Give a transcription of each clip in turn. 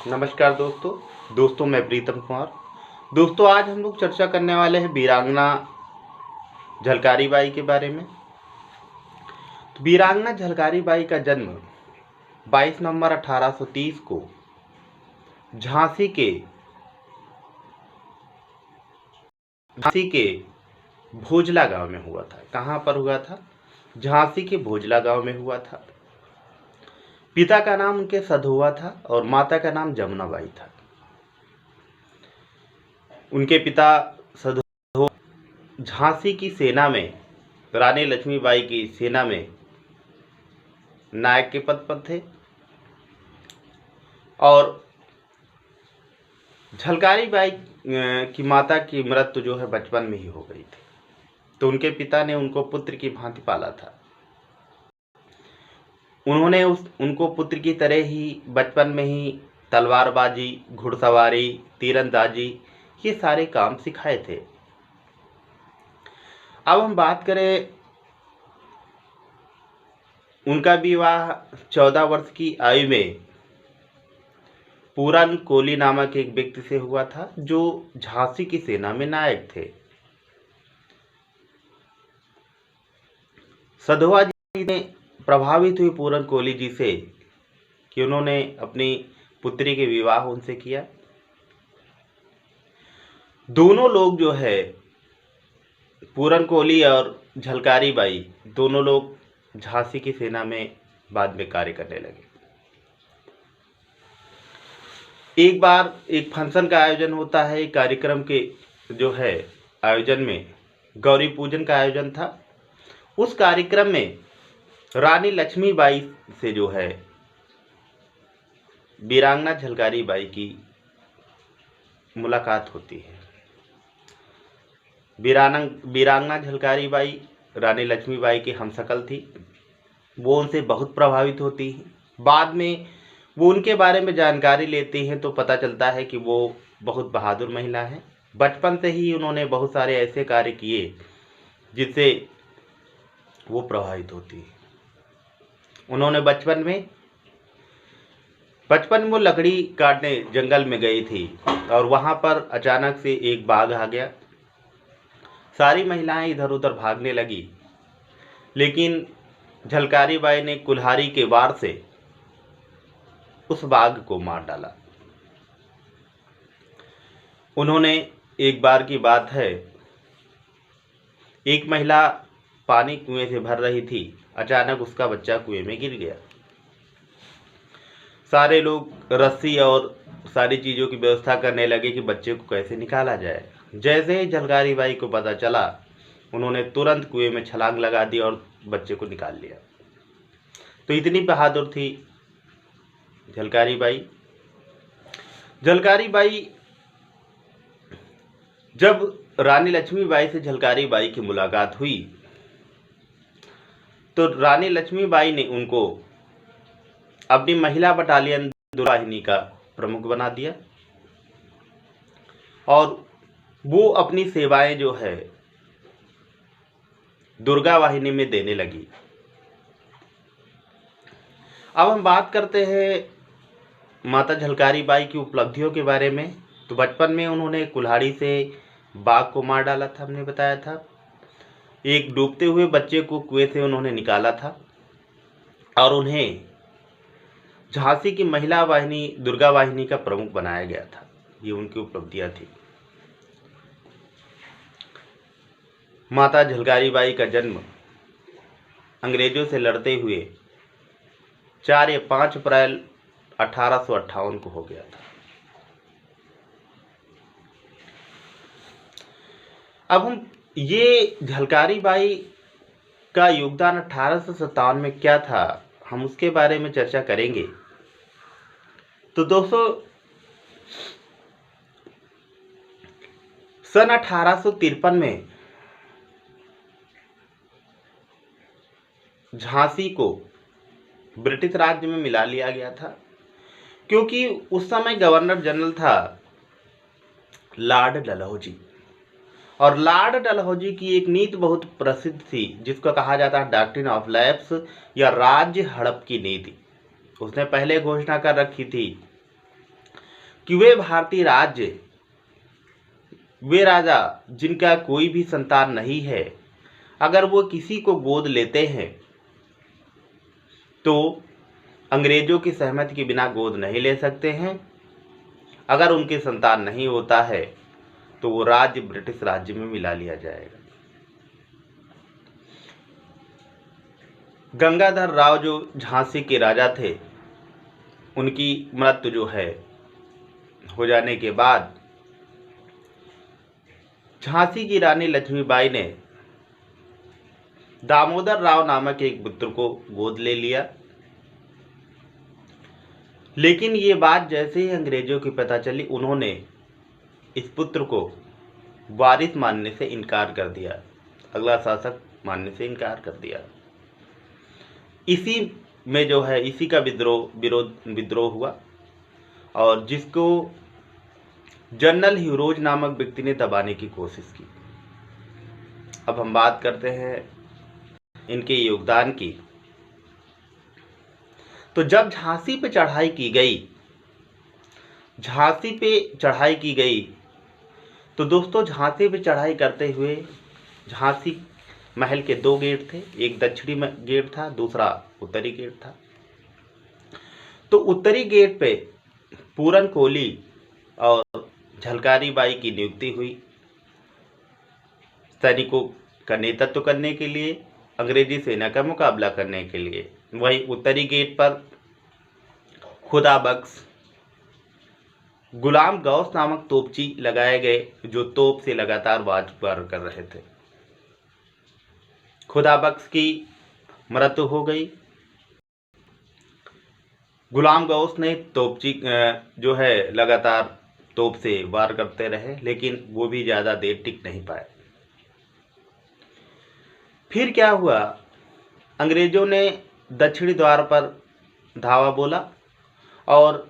नमस्कार दोस्तों मैं प्रीतम कुमार। दोस्तों आज हम लोग चर्चा करने वाले हैं वीरांगना झलकारी बाई के बारे में। तो वीरांगना झलकारी बाई का जन्म 22 नवंबर 1830 को झांसी के भोजला गांव में हुआ था। कहाँ पर हुआ था? झांसी के भोजला गांव में हुआ था। पिता का नाम उनके सधुआ था और माता का नाम जमुनाबाई था। उनके पिता सधुआ झांसी की सेना में, रानी लक्ष्मीबाई की सेना में नायक के पद पर थे और झलकारी बाई की माता की मृत्यु जो है बचपन में ही हो गई थी। तो उनके पिता ने उनको पुत्र की भांति पाला था। उन्होंने उनको पुत्र की तरह ही बचपन में ही तलवारबाजी, घुड़सवारी, तीरंदाजी ये सारे काम सिखाए थे। अब हम बात करें, उनका विवाह 14 वर्ष की आयु में पूरन कोली नामक एक व्यक्ति से हुआ था जो झांसी की सेना में नायक थे। सधुआ जी ने प्रभावित हुई पूरन कोली जी से कि उन्होंने अपनी पुत्री के विवाह उनसे किया। दोनों लोग जो है, पूरन कोली और झलकारी बाई, दोनों लोग झांसी की सेना में बाद में कार्य करने लगे। एक बार एक फंक्शन का आयोजन होता है। एक कार्यक्रम के जो है आयोजन में गौरी पूजन का आयोजन था। उस कार्यक्रम में रानी लक्ष्मीबाई से जो है वीरांगना झलकारी बाई की मुलाकात होती है। वीरांगना झलकारी बाई रानी लक्ष्मीबाई की हमशक्ल थी। वो उनसे बहुत प्रभावित होती हैं। बाद में वो उनके बारे में जानकारी लेती हैं तो पता चलता है कि वो बहुत बहादुर महिला है। बचपन से ही उन्होंने बहुत सारे ऐसे कार्य किए जिससे वो प्रभावित होती है। उन्होंने बचपन में वो लकड़ी काटने जंगल में गई थी और वहाँ पर अचानक से एक बाघ आ गया। सारी महिलाएं इधर उधर भागने लगी, लेकिन झलकारी बाई ने कुल्हाड़ी के वार से उस बाघ को मार डाला। उन्होंने, एक बार की बात है, एक महिला पानी कुएं से भर रही थी, अचानक उसका बच्चा कुएं में गिर गया। सारे लोग रस्सी और सारी चीज़ों की व्यवस्था करने लगे कि बच्चे को कैसे निकाला जाए। जैसे ही झलकारी बाई को पता चला, उन्होंने तुरंत कुएं में छलांग लगा दी और बच्चे को निकाल लिया। तो इतनी बहादुर थी झलकारी बाई। झलकारी बाई, जब रानी लक्ष्मीबाई से झलकारी बाई की मुलाकात हुई तो रानी लक्ष्मीबाई ने उनको अपनी महिला बटालियन दुर्गा वाहिनी का प्रमुख बना दिया और वो अपनी सेवाएं जो है दुर्गा वाहिनी में देने लगी। अब हम बात करते हैं माता झलकारी बाई की उपलब्धियों के बारे में। तो बचपन में उन्होंने कुल्हाड़ी से बाघ को मार डाला था, हमने बताया था। एक डूबते हुए बच्चे को कुएं से उन्होंने निकाला था और उन्हें झांसी की महिला वाहिनी दुर्गा वाहिनी का प्रमुख बनाया गया था। ये उनकी उपलब्धियां थी। माता झलकारी बाई का जन्म अंग्रेजों से लड़ते हुए 4 या 5 अप्रैल 1858 को हो गया था। अब हम ये झलकारी बाई का योगदान 1857 में क्या था, हम उसके बारे में चर्चा करेंगे। तो दोस्तों, सन 1853 में झांसी को ब्रिटिश राज्य में मिला लिया गया था, क्योंकि उस समय गवर्नर जनरल था लॉर्ड डलहौजी। और लॉर्ड डलहौजी की एक नीति बहुत प्रसिद्ध थी जिसको कहा जाता है डॉक्ट्रिन ऑफ लैप्स या राज्य हड़प की नीति। उसने पहले घोषणा कर रखी थी कि वे भारतीय राज्य, वे राजा जिनका कोई भी संतान नहीं है, अगर वो किसी को गोद लेते हैं तो अंग्रेजों की सहमति के बिना गोद नहीं ले सकते हैं। अगर उनके संतान नहीं होता है तो वो राज्य ब्रिटिश राज्य में मिला लिया जाएगा। गंगाधर राव जो झांसी के राजा थे, उनकी मृत्यु जो है हो जाने के बाद झांसी की रानी लक्ष्मीबाई ने दामोदर राव नामक एक पुत्र को गोद ले लिया। लेकिन ये बात जैसे ही अंग्रेजों की पता चली, उन्होंने इस पुत्र को वारिस मानने से इनकार कर दिया, अगला शासक मानने से इनकार कर दिया। इसी में जो है इसी का विद्रोह हुआ और जिसको जनरल ह्यूरोज नामक व्यक्ति ने दबाने की कोशिश की। अब हम बात करते हैं इनके योगदान की। तो जब झांसी पे चढ़ाई की गई तो दोस्तों झांसी पे चढ़ाई करते हुए झांसी महल के 2 गेट थे, एक दक्षिणी गेट था, दूसरा उत्तरी गेट था। तो उत्तरी गेट पे पूरन कोली और झलकारी बाई की नियुक्ति हुई सैनिकों का नेतृत्व करने के लिए, अंग्रेजी सेना का मुकाबला करने के लिए। वहीं उत्तरी गेट पर खुदा बख्श गुलाम गौस नामक तोपची लगाए गए, जो तोप से लगातार वार कर रहे थे। खुदा बख्श की मृत्यु हो गई। गुलाम गौस ने तोपची जो है लगातार तोप से वार करते रहे, लेकिन वो भी ज़्यादा देर टिक नहीं पाए। फिर क्या हुआ, अंग्रेजों ने दक्षिणी द्वार पर धावा बोला और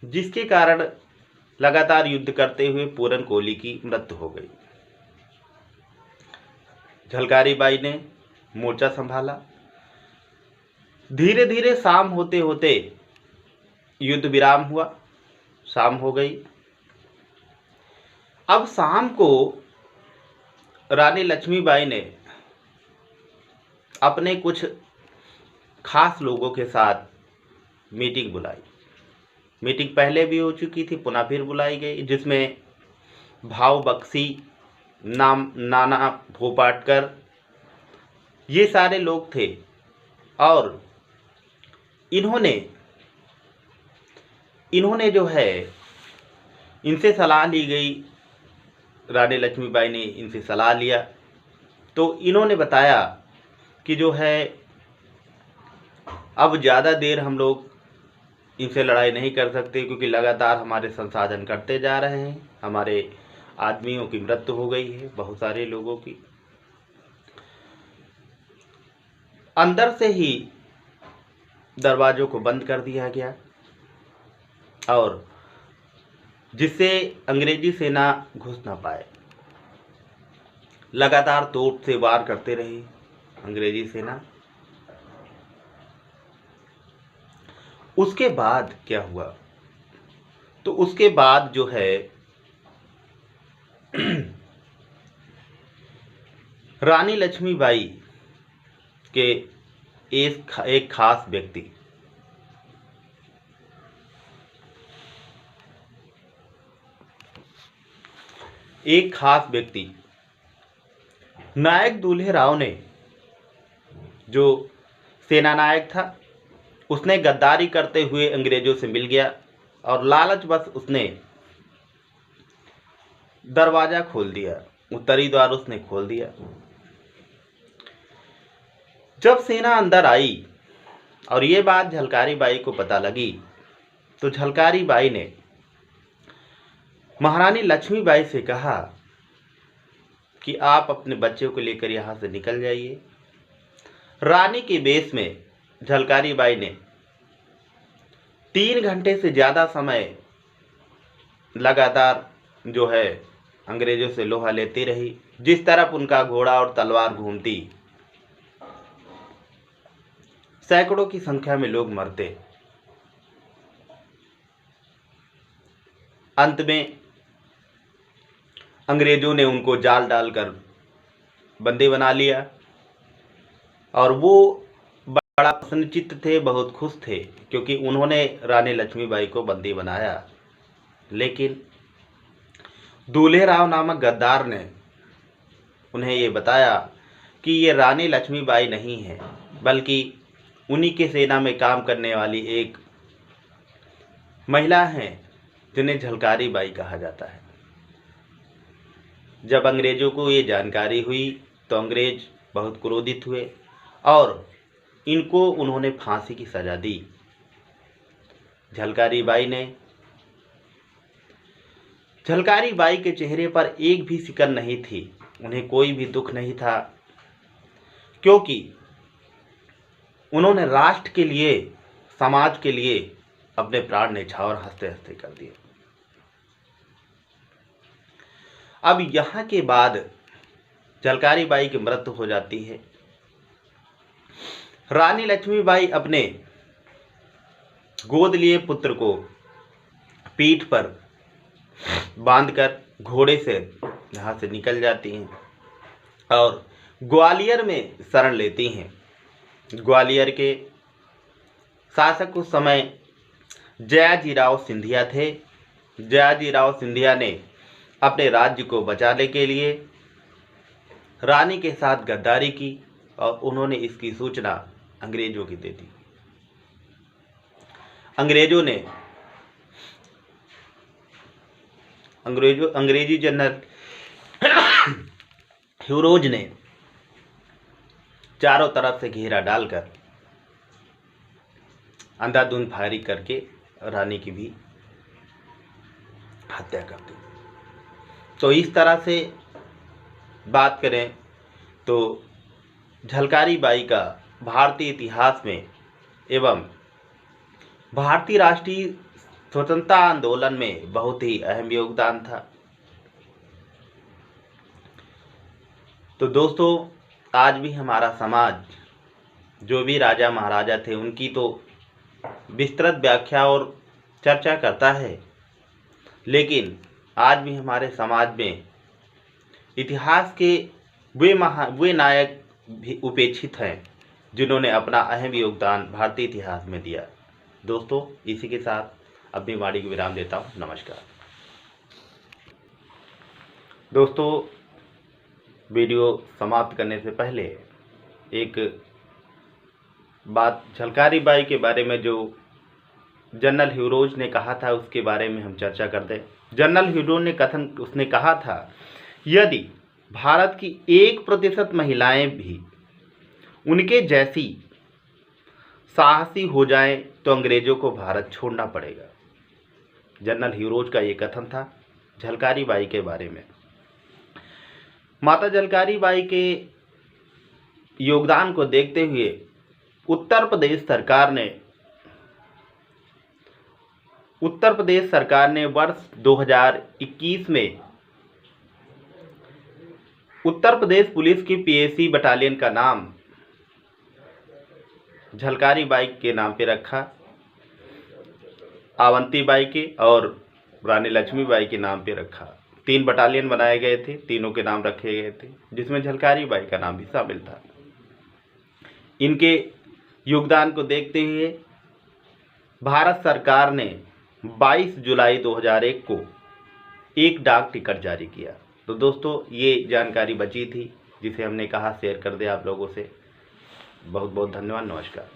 जिसके कारण लगातार युद्ध करते हुए पूरन कोली की मृत्यु हो गई। झलकारी बाई ने मोर्चा संभाला। धीरे धीरे शाम होते होते युद्ध विराम हुआ, शाम हो गई। अब शाम को रानी लक्ष्मीबाई ने अपने कुछ खास लोगों के साथ मीटिंग बुलाई। मीटिंग पहले भी हो चुकी थी, पुनः फिर बुलाई गई, जिसमें भाव बख्शी, नाना भोपाटकर, ये सारे लोग थे। और इन्होंने जो है इनसे सलाह ली गई, रानी लक्ष्मीबाई ने इनसे सलाह लिया। तो इन्होंने बताया कि जो है अब ज़्यादा देर हम लोग इनसे लड़ाई नहीं कर सकते, क्योंकि लगातार हमारे संसाधन करते जा रहे हैं, हमारे आदमियों की मृत्यु हो गई है, बहुत सारे लोगों की। अंदर से ही दरवाजों को बंद कर दिया गया और जिससे अंग्रेजी सेना घुस ना पाए। लगातार तोप से वार करते रही अंग्रेजी सेना। उसके बाद क्या हुआ, तो उसके बाद जो है रानी लक्ष्मीबाई के एक खास व्यक्ति नायक दूल्हे राव ने, जो सेना नायक था, उसने गद्दारी करते हुए अंग्रेजों से मिल गया और लालचवश उसने दरवाजा खोल दिया, उत्तरी द्वार उसने खोल दिया। जब सेना अंदर आई और ये बात झलकारी बाई को पता लगी, तो झलकारी बाई ने महारानी लक्ष्मीबाई से कहा कि आप अपने बच्चे को लेकर यहाँ से निकल जाइए। रानी के वेश में झलकारी बाई ने 3 घंटे से ज़्यादा समय लगातार जो है अंग्रेजों से लोहा लेती रही। जिस तरफ उनका घोड़ा और तलवार घूमती, सैकड़ों की संख्या में लोग मरते। अंत में अंग्रेज़ों ने उनको जाल डालकर बंदी बना लिया और वो बड़ा प्रसन्नचित्त थे, बहुत खुश थे, क्योंकि उन्होंने रानी लक्ष्मीबाई को बंदी बनाया। लेकिन दूल्हे राव नामक गद्दार ने उन्हें ये बताया कि ये रानी लक्ष्मीबाई नहीं है, बल्कि उन्हीं के सेना में काम करने वाली एक महिला हैं जिन्हें झलकारी बाई कहा जाता है। जब अंग्रेज़ों को ये जानकारी हुई तो अंग्रेज़ बहुत क्रोधित हुए और इनको उन्होंने फांसी की सज़ा दी। झलकारी बाई के चेहरे पर एक भी सिकन नहीं थी, उन्हें कोई भी दुख नहीं था, क्योंकि उन्होंने राष्ट्र के लिए, समाज के लिए अपने प्राण न्यौछावर हंसते हंसते कर दिए। अब यहाँ के बाद झलकारी बाई की मृत्यु हो जाती है। रानी लक्ष्मीबाई अपने गोद लिए पुत्र को पीठ पर बांधकर घोड़े से यहाँ से निकल जाती हैं और ग्वालियर में शरण लेती हैं। ग्वालियर के शासक उस समय जयाजीराव सिंधिया थे। जयाजीराव सिंधिया ने अपने राज्य को बचाने के लिए रानी के साथ गद्दारी की और उन्होंने इसकी सूचना अंग्रेजों की दे दी। अंग्रेजी जनरल ह्यूरोज ने चारों तरफ से घेरा डालकर अंधाधुंध फायरिंग करके रानी की भी हत्या कर दी। तो इस तरह से बात करें तो झलकारी बाई का भारतीय इतिहास में एवं भारतीय राष्ट्रीय स्वतंत्रता आंदोलन में बहुत ही अहम योगदान था। तो दोस्तों, आज भी हमारा समाज जो भी राजा महाराजा थे उनकी तो विस्तृत व्याख्या और चर्चा करता है, लेकिन आज भी हमारे समाज में इतिहास के वे नायक भी उपेक्षित हैं जिन्होंने अपना अहम योगदान भारतीय इतिहास में दिया। दोस्तों, इसी के साथ अपनी वाणी को विराम देता हूँ। नमस्कार। दोस्तों, वीडियो समाप्त करने से पहले एक बात झलकारी बाई के बारे में जो जनरल ह्यूरोज ने कहा था उसके बारे में हम चर्चा कर दें। जनरल ह्यूरोज ने उसने कहा था, यदि भारत की 1% महिलाएं भी उनके जैसी साहसी हो जाएं तो अंग्रेजों को भारत छोड़ना पड़ेगा। जनरल ह्यूरोज का ये कथन था झलकारी बाई के बारे में। माता झलकारी बाई के योगदान को देखते हुए उत्तर प्रदेश सरकार ने वर्ष 2021 में उत्तर प्रदेश पुलिस की पीएसी बटालियन का नाम झलकारी बाई के नाम पे रखा। आवंती बाई के और रानी लक्ष्मीबाई के नाम पे रखा। 3 बटालियन बनाए गए थे, तीनों के नाम रखे गए थे, जिसमें झलकारी बाई का नाम भी शामिल था। इनके योगदान को देखते हुए भारत सरकार ने 22 जुलाई 2001 को एक डाक टिकट जारी किया। तो दोस्तों, ये जानकारी बची थी जिसे हमने कहा शेयर कर दे आप लोगों से। बहुत बहुत धन्यवाद। नमस्कार।